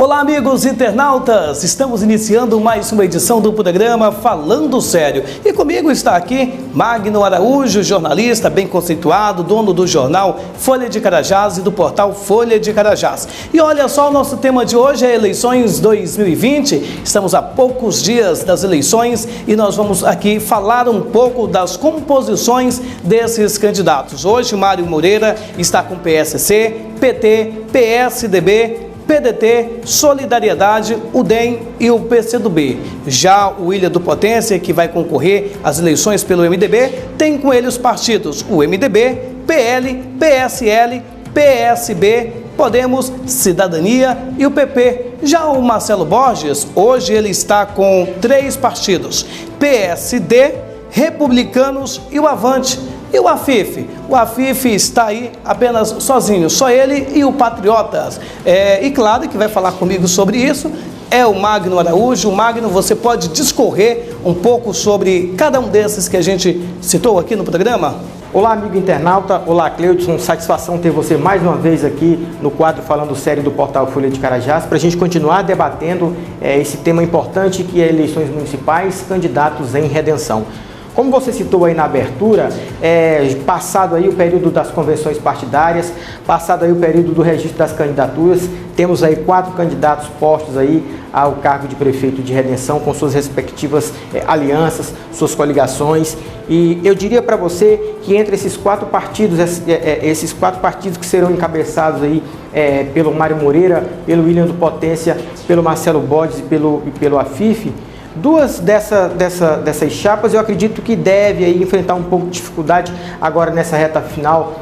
Olá, amigos internautas! Estamos iniciando mais uma edição do programa Falando Sério. E comigo está aqui Magno Araújo, jornalista bem conceituado, dono do jornal Folha de Carajás e do portal Folha de Carajás. E olha só, o nosso tema de hoje é eleições 2020. Estamos a poucos dias das eleições e nós vamos aqui falar um pouco das composições desses candidatos. Hoje, Mário Moreira está com PSC, PT, PSDB, PDT, Solidariedade, o DEM e o PCdoB. Já o William do Potência, que vai concorrer às eleições pelo MDB, tem com ele os partidos o MDB, PL, PSL, PSB, Podemos, Cidadania e o PP. Já o Marcelo Borges, hoje ele está com 3 partidos, PSD, Republicanos e o Avante. E o Afif? O Afif está aí apenas sozinho, só ele e o Patriotas. E claro que vai falar comigo sobre isso é o Magno Araújo. Magno, você pode discorrer um pouco sobre cada um desses que a gente citou aqui no programa? Olá, amigo internauta. Olá, Cleudson. Satisfação ter você mais uma vez aqui no quadro Falando Sério do portal Folha de Carajás, para a gente continuar debatendo esse tema importante que é eleições municipais, candidatos em redenção. Como você citou aí na abertura, passado aí o período das convenções partidárias, passado aí o período do registro das candidaturas, temos aí 4 candidatos postos aí ao cargo de prefeito de Redenção com suas respectivas alianças, suas coligações. E eu diria para você que entre esses 4 partidos, esses 4 partidos que serão encabeçados aí pelo Mário Moreira, pelo William do Potência, pelo Marcelo Borges e pelo Afif, 2 dessas chapas eu acredito que deve aí enfrentar um pouco de dificuldade agora nessa reta final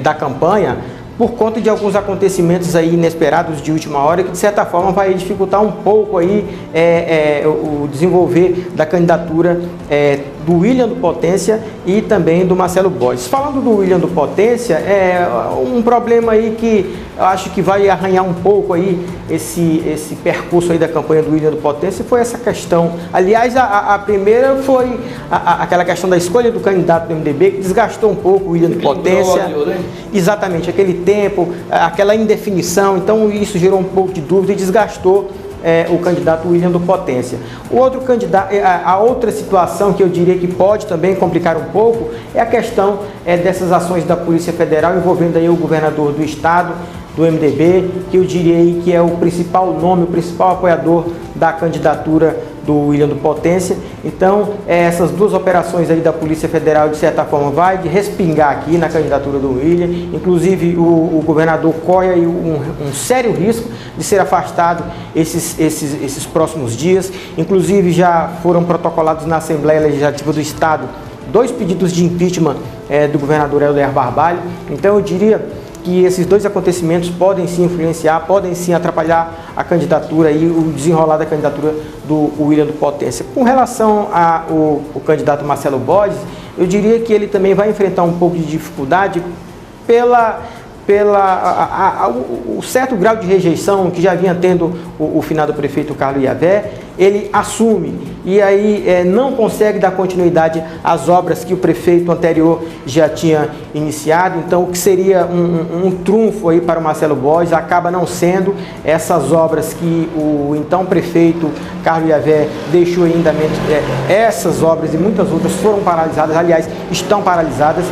da campanha, por conta de alguns acontecimentos aí inesperados de última hora, que de certa forma vai dificultar um pouco aí o desenvolver da candidatura do William do Potência e também do Marcelo Borges. Falando do William do Potência, um problema aí que eu acho que vai arranhar um pouco aí esse percurso aí da campanha do William do Potência foi essa questão. Aliás, a primeira foi aquela questão da escolha do candidato do MDB, que desgastou um pouco o William do Potência. Exatamente, aquele tempo, aquela indefinição, então isso gerou um pouco de dúvida e desgastou o candidato William do Potência. O outro candidato, a outra situação que eu diria que pode também complicar um pouco é a questão dessas ações da Polícia Federal envolvendo aí o governador do estado, do MDB, que eu diria que é o principal nome, o principal apoiador da candidatura do William do Potência. Então, essas 2 operações aí da Polícia Federal, de certa forma, vai respingar aqui na candidatura do William. Inclusive, o governador corre aí um sério risco de ser afastado esses próximos dias. Inclusive, já foram protocolados na Assembleia Legislativa do Estado 2 pedidos de impeachment do governador Helder Barbalho. Então, eu diria que esses 2 acontecimentos podem sim influenciar, podem sim atrapalhar a candidatura e o desenrolar da candidatura do William do Potência. Com relação ao candidato Marcelo Borges, eu diria que ele também vai enfrentar um pouco de dificuldade o certo grau de rejeição que já vinha tendo o finado prefeito Carlos Iavé. Ele assume e aí não consegue dar continuidade às obras que o prefeito anterior já tinha iniciado. Então, o que seria um trunfo aí para o Marcelo Borges acaba não sendo. Essas obras que o então prefeito Carlos Iavé deixou em andamento, essas obras e muitas outras foram paralisadas, aliás, estão paralisadas.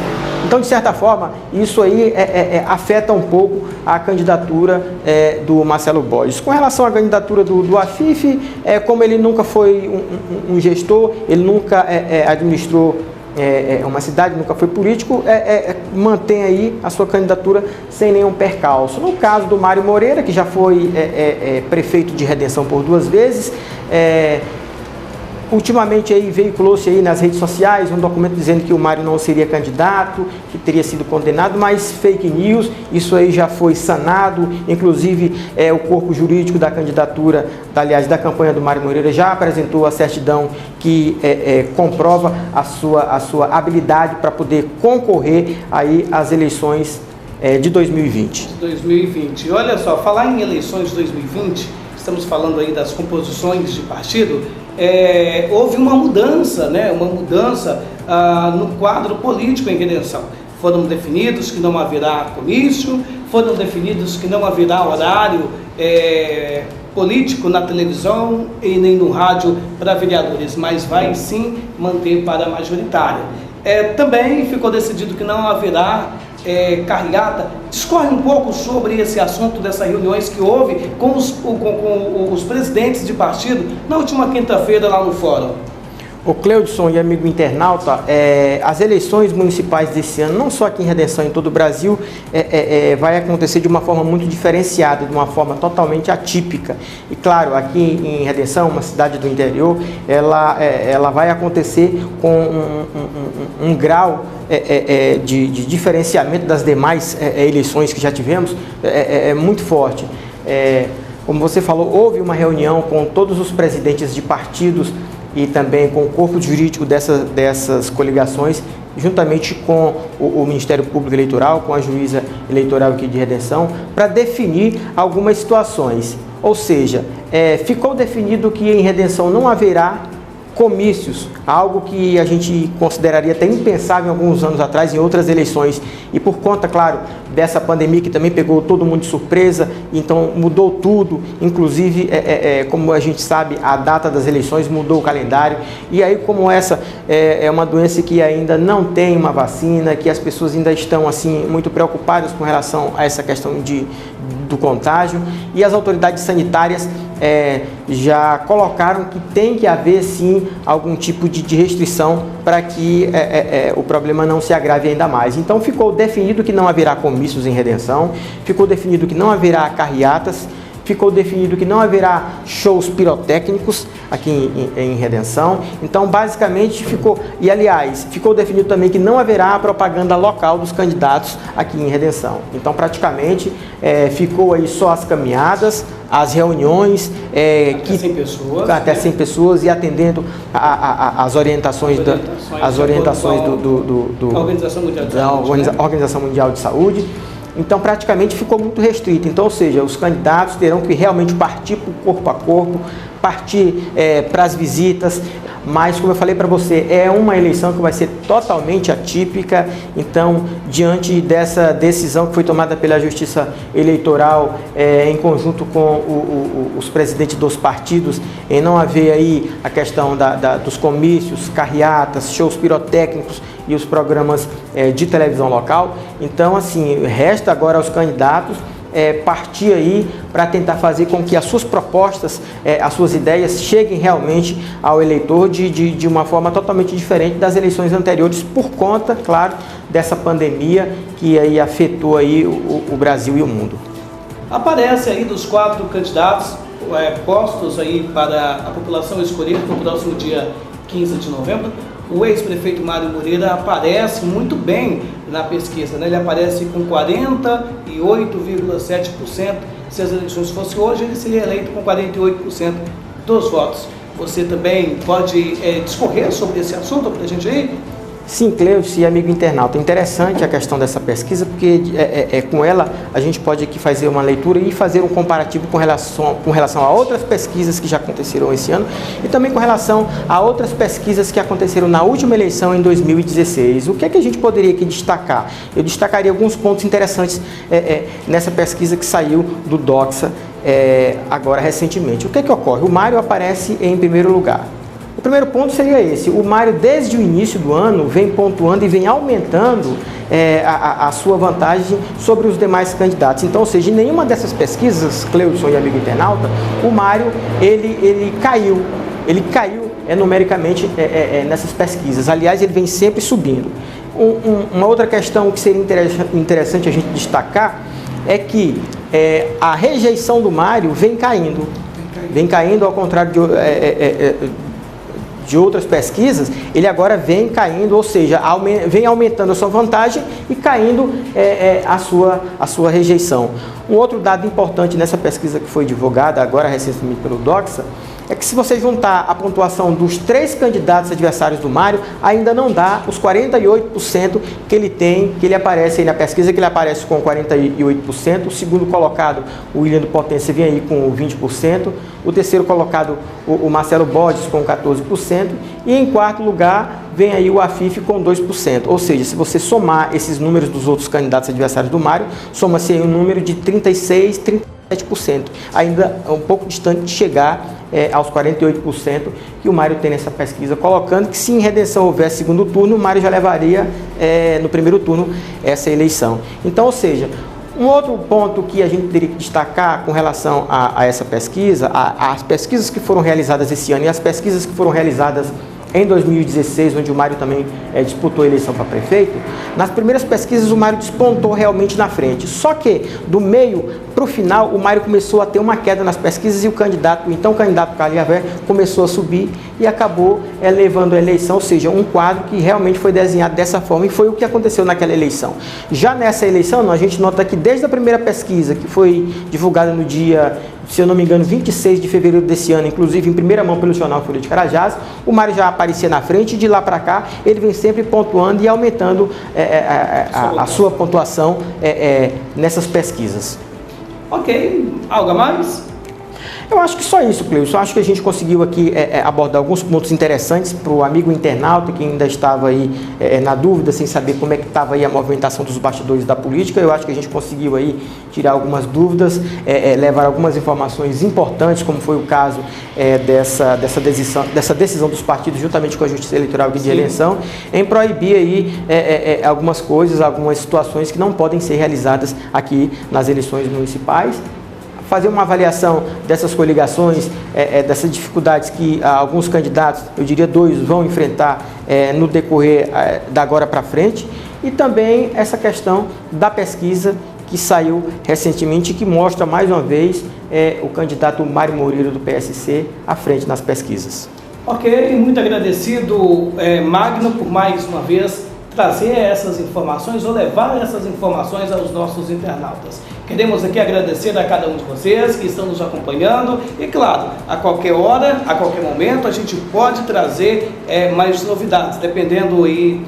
Então, de certa forma, isso aí afeta um pouco a candidatura do Marcelo Borges. Com relação à candidatura do Afif, como ele nunca foi um gestor, ele nunca administrou uma cidade, nunca foi político, mantém aí a sua candidatura sem nenhum percalço. No caso do Mário Moreira, que já foi prefeito de Redenção por 2 vezes, ultimamente aí veiculou-se aí nas redes sociais um documento dizendo que o Mário não seria candidato, que teria sido condenado, mas fake news, isso aí já foi sanado. Inclusive o corpo jurídico da candidatura, aliás, da campanha do Mário Moreira já apresentou a certidão que comprova a sua habilidade para poder concorrer aí às eleições de 2020. 2020. Olha só, falar em eleições de 2020, estamos falando aí das composições de partido, houve uma mudança, né? Uma mudança no quadro político em Redenção. Foram definidos que não haverá comício, foram definidos que não haverá horário político na televisão e nem no rádio para vereadores, mas vai sim manter para a majoritária. Também ficou decidido que não haverá carreata. Discorre um pouco sobre esse assunto dessas reuniões que houve com os presidentes de partido na última quinta-feira lá no fórum. O Cleudson e amigo internauta, as eleições municipais desse ano, não só aqui em Redenção, em todo o Brasil, vai acontecer de uma forma muito diferenciada, de uma forma totalmente atípica. E claro, aqui em Redenção, uma cidade do interior, ela vai acontecer com um grau de diferenciamento das demais eleições que já tivemos, muito forte. Como você falou, houve uma reunião com todos os presidentes de partidos e também com o corpo jurídico dessas coligações, juntamente com o Ministério Público Eleitoral, com a juíza eleitoral aqui de Redenção, para definir algumas situações. Ou seja, ficou definido que em Redenção não haverá comícios, algo que a gente consideraria até impensável alguns anos atrás em outras eleições, e por conta, claro, dessa pandemia que também pegou todo mundo de surpresa, então mudou tudo, inclusive, como a gente sabe, a data das eleições mudou o calendário, e aí como essa é uma doença que ainda não tem uma vacina, que as pessoas ainda estão assim muito preocupadas com relação a essa questão do contágio, e as autoridades sanitárias já colocaram que tem que haver sim algum tipo de restrição para que o problema não se agrave ainda mais. Então ficou definido que não haverá comícios em Redenção, ficou definido que não haverá carreatas, ficou definido que não haverá shows pirotécnicos aqui em Redenção. Então, basicamente, ficou definido também que não haverá propaganda local dos candidatos aqui em Redenção. Então, praticamente, ficou aí só as caminhadas, as reuniões, até 100 pessoas e atendendo as orientações da Organização Mundial de Saúde. Então, praticamente ficou muito restrito. Então, ou seja, os candidatos terão que realmente partir para o corpo a corpo, partir para as visitas. Mas, como eu falei para você, é uma eleição que vai ser totalmente atípica. Então, diante dessa decisão que foi tomada pela Justiça Eleitoral, em conjunto com os presidentes dos partidos, em não haver aí a questão dos comícios, carreatas, shows pirotécnicos e os programas de televisão local. Então, assim, resta agora aos candidatos partir aí para tentar fazer com que as suas propostas, as suas ideias cheguem realmente ao eleitor de uma forma totalmente diferente das eleições anteriores, por conta, claro, dessa pandemia que aí afetou aí o Brasil e o mundo. Aparece aí dos 4 candidatos postos aí para a população escolher no próximo dia 15 de novembro. O ex-prefeito Mário Moreira aparece muito bem na pesquisa, né? Ele aparece com 48,7%. Se as eleições fossem hoje, ele seria eleito com 48% dos votos. Você também pode discorrer sobre esse assunto para a gente aí? Sim, Cleudson e amigo internauta, interessante a questão dessa pesquisa, porque com ela a gente pode aqui fazer uma leitura e fazer um comparativo com relação a outras pesquisas que já aconteceram esse ano e também com relação a outras pesquisas que aconteceram na última eleição em 2016. O que é que a gente poderia aqui destacar? Eu destacaria alguns pontos interessantes nessa pesquisa que saiu do Doxa agora recentemente. O que é que ocorre? O Mário aparece em primeiro lugar. O primeiro ponto seria esse: o Mário, desde o início do ano, vem pontuando e vem aumentando a sua vantagem sobre os demais candidatos. Então, ou seja, em nenhuma dessas pesquisas, Cleudson e amigo internauta, o Mário ele caiu numericamente nessas pesquisas. Aliás, ele vem sempre subindo. Uma outra questão que seria interessante a gente destacar é que a rejeição do Mário vem caindo. Vem caindo, ao contrário de outras pesquisas, ele agora vem caindo, ou seja, vem aumentando a sua vantagem e caindo a sua rejeição. Um outro dado importante nessa pesquisa que foi divulgada agora recentemente pelo Doxa é que, se você juntar a pontuação dos 3 candidatos adversários do Mário, ainda não dá os 48% que ele tem, que ele aparece aí na pesquisa, que ele aparece com 48%. O segundo colocado, o William do Potência, vem aí com 20%. O terceiro colocado, o Marcelo Borges, com 14%. E em quarto lugar, vem aí o Afif com 2%. Ou seja, se você somar esses números dos outros candidatos adversários do Mário, soma-se aí um número de 36%. 7%, ainda um pouco distante de chegar aos 48% que o Mário tem nessa pesquisa, colocando que se em redenção houvesse segundo turno, o Mário já levaria no primeiro turno essa eleição. Então, ou seja, um outro ponto que a gente teria que destacar com relação a essa pesquisa, as pesquisas que foram realizadas esse ano e as pesquisas que foram realizadas em 2016, onde o Mário também disputou a eleição para prefeito, nas primeiras pesquisas o Mário despontou realmente na frente. Só que, do meio para o final, o Mário começou a ter uma queda nas pesquisas e o candidato Carlos Javé começou a subir e acabou levando a eleição, ou seja, um quadro que realmente foi desenhado dessa forma e foi o que aconteceu naquela eleição. Já nessa eleição, a gente nota que desde a primeira pesquisa, que foi divulgada no dia, se eu não me engano, 26 de fevereiro desse ano, inclusive em primeira mão pelo jornal Folha de Carajás, o Mário já aparecia na frente e de lá para cá ele vem sempre pontuando e aumentando a sua pontuação nessas pesquisas. Ok, algo a mais? Eu acho que só isso, Cleilson. Eu acho que a gente conseguiu aqui abordar alguns pontos interessantes para o amigo internauta que ainda estava aí na dúvida, sem saber como é que estava aí a movimentação dos bastidores da política. Eu acho que a gente conseguiu aí tirar algumas dúvidas, levar algumas informações importantes, como foi o caso dessa decisão dos partidos, juntamente com a Justiça Eleitoral e de eleição, em proibir aí algumas coisas, algumas situações que não podem ser realizadas aqui nas eleições municipais. Fazer uma avaliação dessas coligações, dessas dificuldades que alguns candidatos, eu diria 2, vão enfrentar no decorrer da agora para frente, e também essa questão da pesquisa que saiu recentemente e que mostra mais uma vez o candidato Mário Moreira do PSC à frente nas pesquisas. Ok, muito agradecido, Magno, por mais uma vez trazer essas informações ou levar essas informações aos nossos internautas. Queremos aqui agradecer a cada um de vocês que estão nos acompanhando e, claro, a qualquer hora, a qualquer momento, a gente pode trazer mais novidades, dependendo aí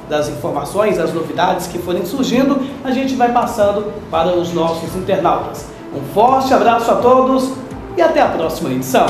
das informações, das novidades que forem surgindo, a gente vai passando para os nossos internautas. Um forte abraço a todos e até a próxima edição.